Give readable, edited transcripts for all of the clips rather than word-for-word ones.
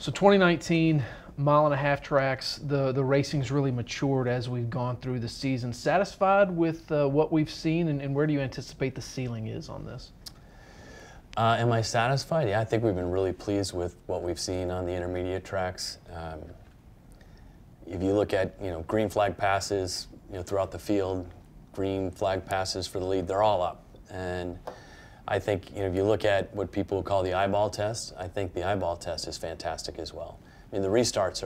So 2019, mile-and-a-half tracks, the racing's really matured as we've gone through the season. Satisfied with what we've seen, and where do you anticipate the ceiling is on this? Am I satisfied? Yeah, I think we've been really pleased with what we've seen on the intermediate tracks. If you look at green flag passes throughout the field, green flag passes for the lead, they're all up. And I think if you look at what people call the eyeball test, I think the eyeball test is fantastic as well. I mean, the restarts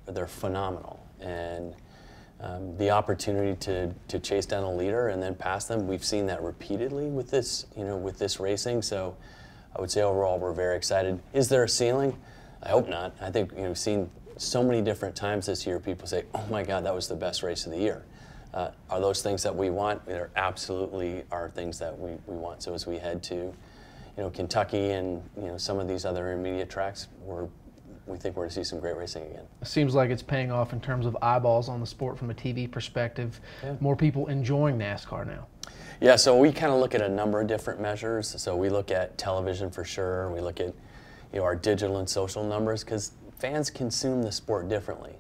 they're phenomenal, and the opportunity to chase down a leader and then pass them, we've seen that repeatedly with this with this racing. So I would say overall we're very excited. Is there a ceiling? I hope not. I think we've seen so many different times this year people say, "Oh my God, that was the best race of the year." Are those things that we want? There absolutely are things that we want. So as we head to Kentucky and some of these other intermediate tracks, we think we're going to see some great racing again. It seems like it's paying off in terms of eyeballs on the sport from a TV perspective. Yeah. More people enjoying NASCAR now. Yeah, so we kind of look at a number of different measures. So we look at television for sure. We look at our digital and social numbers, because fans consume the sport differently.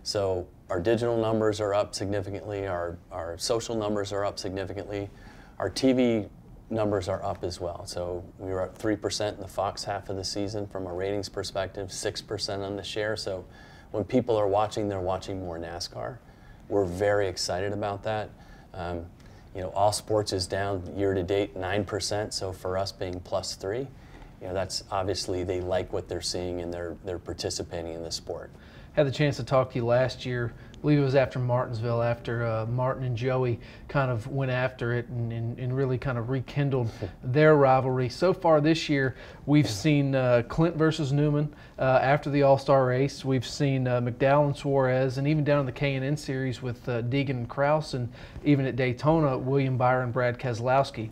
So our digital numbers are up significantly, our social numbers are up significantly, our TV numbers are up as well. So we were up 3% in the Fox half of the season from a ratings perspective, 6% on the share. So when people are watching, they're watching more NASCAR. We're very excited about that. All sports is down year to date 9%. So for us being +3, that's obviously they like what they're seeing and they're participating in the sport. Had the chance to talk to you last year. I believe it was after Martinsville, after Martin and Joey kind of went after it and really kind of rekindled their rivalry. So far this year, we've seen Clint versus Newman after the All-Star race. We've seen McDowell and Suarez, and even down in the K&N series with Diggin and Krause, and even at Daytona, William Byron and Brad Keselowski.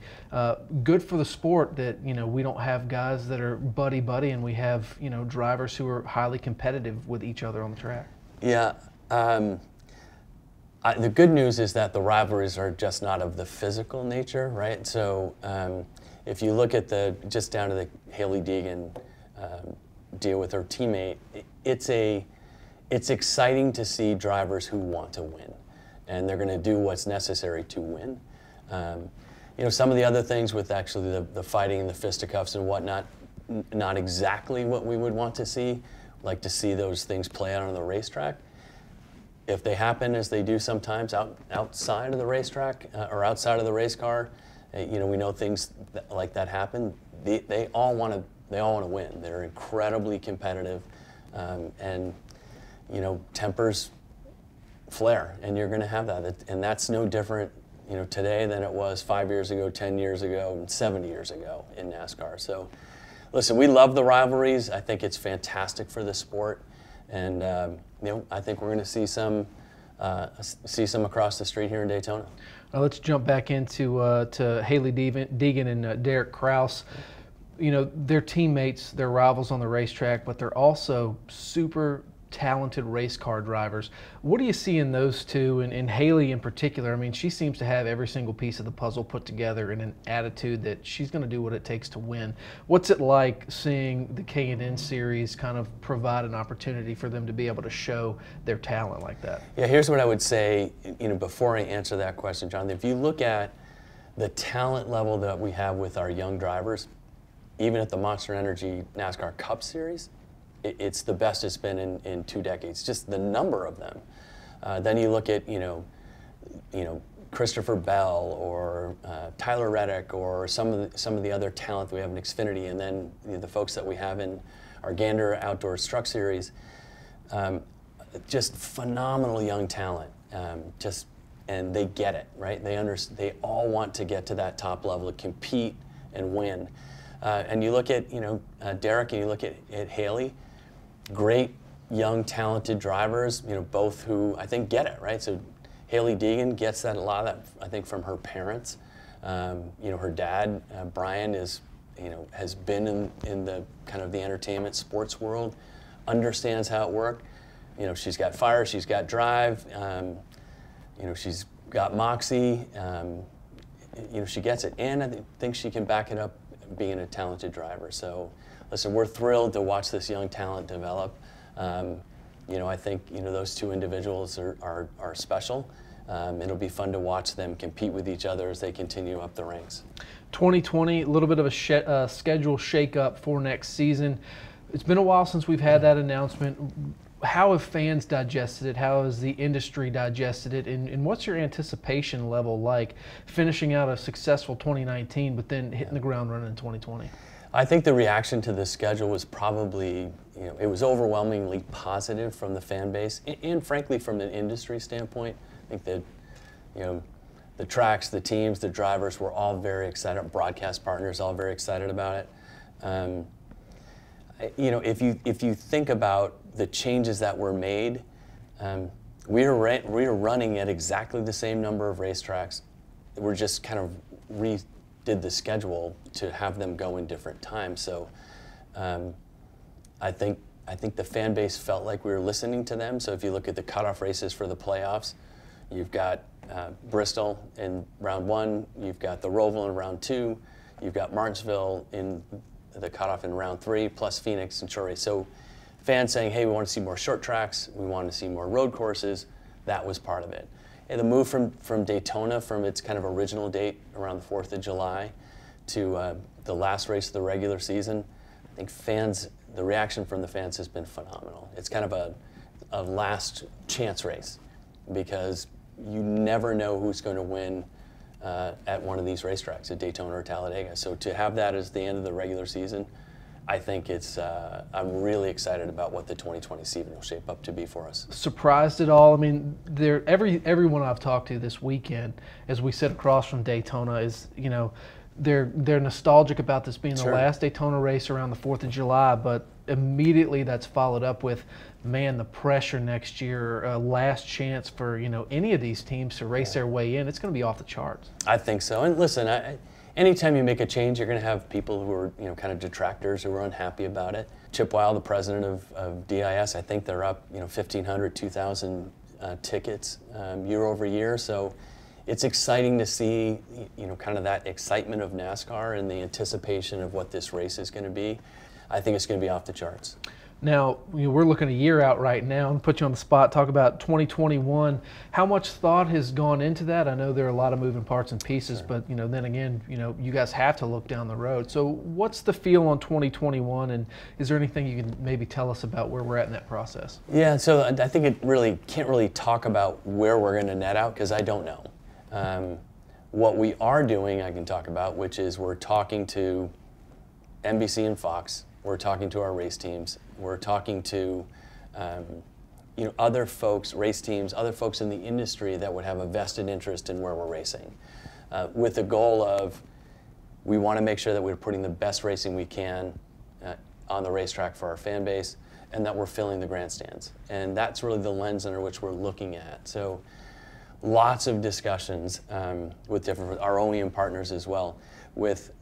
Good for the sport that we don't have guys that are buddy-buddy, and we have drivers who are highly competitive with each other on the track. Yeah. The good news is that the rivalries are just not of the physical nature, right? So if you look at just down to the Hayley Diggin deal with her teammate, it's exciting to see drivers who want to win, and they're going to do what's necessary to win. Some of the other things with actually the fighting and the fisticuffs and whatnot, not exactly what we would want to see. Like to see those things play out on the racetrack. If they happen, as they do sometimes outside of the racetrack or outside of the race car, we know things like that happen. They all want to win. They're incredibly competitive, and tempers flare, and you're going to have that. And that's no different today than it was 5 years ago, 10 years ago, and 70 years ago in NASCAR. So. Listen, we love the rivalries. I think it's fantastic for the sport, and I think we're going to see some across the street here in Daytona. Now let's jump back into to Hayley Diggin and Derrick Krause. They're teammates, they're rivals on the racetrack, but they're also super talented race car drivers. What do you see in those two, and Hayley in particular? I mean, she seems to have every single piece of the puzzle put together in an attitude that she's going to do what it takes to win. What's it like seeing the K&N series kind of provide an opportunity for them to be able to show their talent like that? Yeah, here's what I would say, before I answer that question, Jonathan. If you look at the talent level that we have with our young drivers, even at the Monster Energy NASCAR Cup Series, it's the best it's been in 2 decades. Just the number of them. Then you look at Christopher Bell or Tyler Reddick or some of the other talent that we have in Xfinity, and then the folks that we have in our Gander Outdoors Truck Series. Just phenomenal young talent. And they get it, right? They all want to get to that top level to compete and win. And you look at Derrick and you look at Hayley. Great young talented drivers, both who I think get it, right? So Hayley Diggin gets a lot of that, I think, from her parents. Her dad, Brian, has been in the kind of the entertainment sports world, understands how it works. She's got fire, she's got drive, she's got moxie. She gets it, and I think she can back it up being a talented driver. So listen, we're thrilled to watch this young talent develop. I think those two individuals are special. It'll be fun to watch them compete with each other as they continue up the ranks. 2020, a little bit of a schedule shakeup for next season. It's been a while since we've had that announcement. How have fans digested it? How has the industry digested it? And what's your anticipation level like finishing out a successful 2019 but then hitting the ground running in 2020? I think the reaction to the schedule was probably, it was overwhelmingly positive from the fan base and frankly from an industry standpoint. I think that, the tracks, the teams, the drivers were all very excited, broadcast partners all very excited about it. If you think about the changes that were made, we were running at exactly the same number of racetracks. We're just kind of redid the schedule to have them go in different times. So I think the fan base felt like we were listening to them. So if you look at the cutoff races for the playoffs, you've got Bristol in round 1, you've got the Roval in round 2, you've got Martinsville in the cutoff in round 3, plus Phoenix and short race. So fans saying, hey, we want to see more short tracks, we want to see more road courses, that was part of it. And the move from Daytona, from its kind of original date around the 4th of July to the last race of the regular season, I think the reaction from the fans has been phenomenal. It's kind of a last chance race because you never know who's going to win at one of these racetracks, at Daytona or Talladega. So to have that as the end of the regular season, I think I'm really excited about what the 2020 season will shape up to be for us. Surprised at all? I mean, everyone I've talked to this weekend, as we sit across from Daytona, is, they're nostalgic about this being the last Daytona race around the 4th of July, but immediately that's followed up with, man, the pressure next year, last chance for any of these teams to race their way in. It's going to be off the charts. I think so. And listen, anytime you make a change, you're going to have people who are kind of detractors who are unhappy about it. Chip Weil, the president of DIS, I think they're up 1,500, 2,000 tickets year over year. So it's exciting to see kind of that excitement of NASCAR and the anticipation of what this race is going to be. I think it's going to be off the charts. Now, we're looking a year out right now and put you on the spot, talk about 2021. How much thought has gone into that? I know there are a lot of moving parts and pieces, but then again, you guys have to look down the road. So what's the feel on 2021, and is there anything you can maybe tell us about where we're at in that process? Yeah, so I think it really can't really talk about where we're going to net out because I don't know. What we are doing, I can talk about, which is we're talking to NBC and Fox. We're talking to our race teams. We're talking to other folks, race teams, other folks in the industry that would have a vested interest in where we're racing, with the goal of we want to make sure that we're putting the best racing we can on the racetrack for our fan base, and that we're filling the grandstands. And that's really the lens under which we're looking at. So lots of discussions with our OEM partners as well, with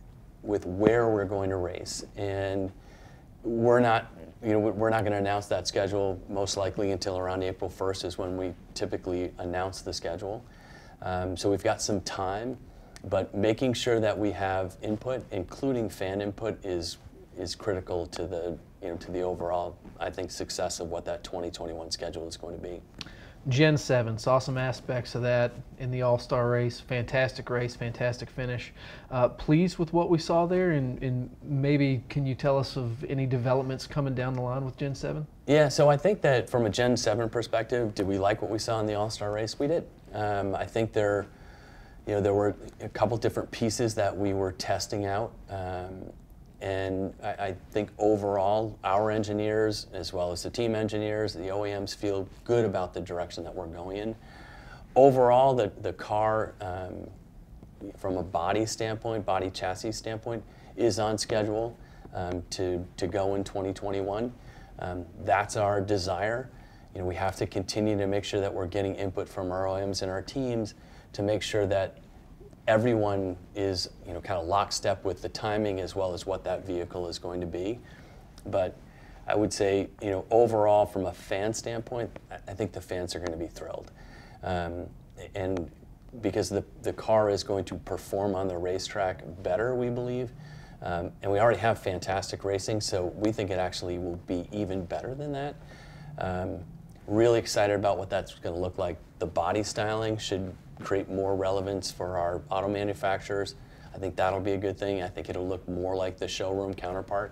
where we're going to race. And we're not going to announce that schedule most likely until around April 1st is when we typically announce the schedule. So we've got some time, but making sure that we have input, including fan input, is critical to the overall, I think, success of what that 2021 schedule is going to be. Gen 7, saw some aspects of that in the All-Star race. Fantastic race, fantastic finish. Pleased with what we saw there, and maybe can you tell us of any developments coming down the line with Gen 7? Yeah, so I think that from a Gen 7 perspective, did we like what we saw in the All-Star race? We did. I think there were a couple different pieces that we were testing out. And I think overall, our engineers, as well as the team engineers, the OEMs, feel good about the direction that we're going in. Overall, the car, from a body standpoint, body chassis standpoint, is on schedule to go in 2021. That's our desire. We have to continue to make sure that we're getting input from our OEMs and our teams to make sure that everyone is kind of lockstep with the timing as well as what that vehicle is going to be. But I would say overall from a fan standpoint, I think the fans are going to be thrilled. And because the car is going to perform on the racetrack better, we believe, And we already have fantastic racing, so we think it actually will be even better than that. Really excited about what that's going to look like. The body styling should create more relevance for our auto manufacturers. I think that'll be a good thing. I think it'll look more like the showroom counterpart.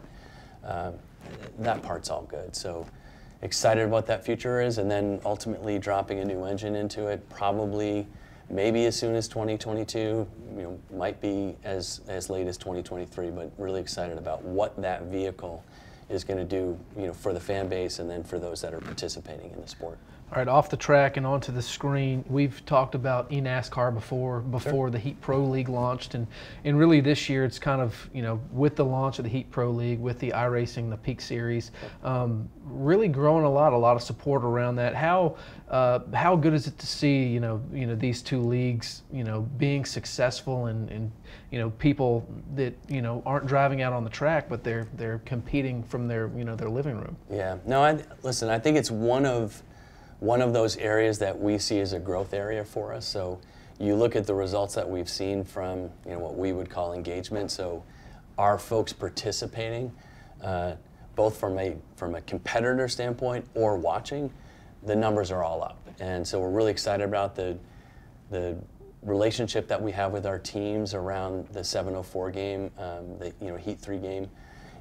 That part's all good. So excited about what that future is, and then ultimately dropping a new engine into it, probably maybe as soon as 2022, might be as late as 2023, but really excited about what that vehicle is going to do, for the fan base and then for those that are participating in the sport. All right, off the track and onto the screen, we've talked about eNASCAR before Sure. the Heat Pro League launched, and really this year it's kind of, with the launch of the Heat Pro League, with the iRacing, the Peak Series, really growing a lot of support around that. How good is it to see, these two leagues, being successful and people that, aren't driving out on the track, but they're competing from their, their living room? Yeah, no, listen, I think it's one of those areas that we see as a growth area for us. So you look at the results that we've seen from what we would call engagement. So our folks participating, both from a competitor standpoint or watching, the numbers are all up. And so we're really excited about the relationship that we have with our teams around the 704 game, the Heat 3 game,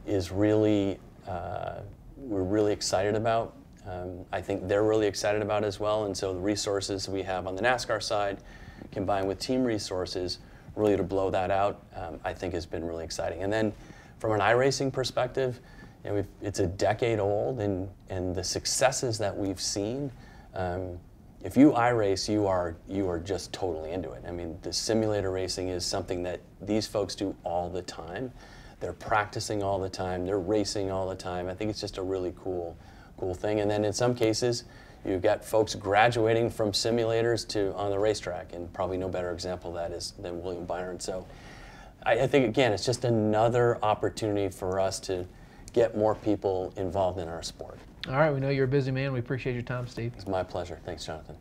is really we're really excited about. I think they're really excited about it as well, and so the resources we have on the NASCAR side, combined with team resources, really to blow that out, I think has been really exciting. And then from an iRacing perspective, it's a decade old, and the successes that we've seen, if you iRace, you are just totally into it. I mean, the simulator racing is something that these folks do all the time. They're practicing all the time, they're racing all the time. I think it's just a really cool thing. And then in some cases, you've got folks graduating from simulators to on the racetrack, and probably no better example of that than William Byron. So I think, again, it's just another opportunity for us to get more people involved in our sport. All right, we know you're a busy man. We appreciate your time, Steve. It's my pleasure. Thanks, Jonathan.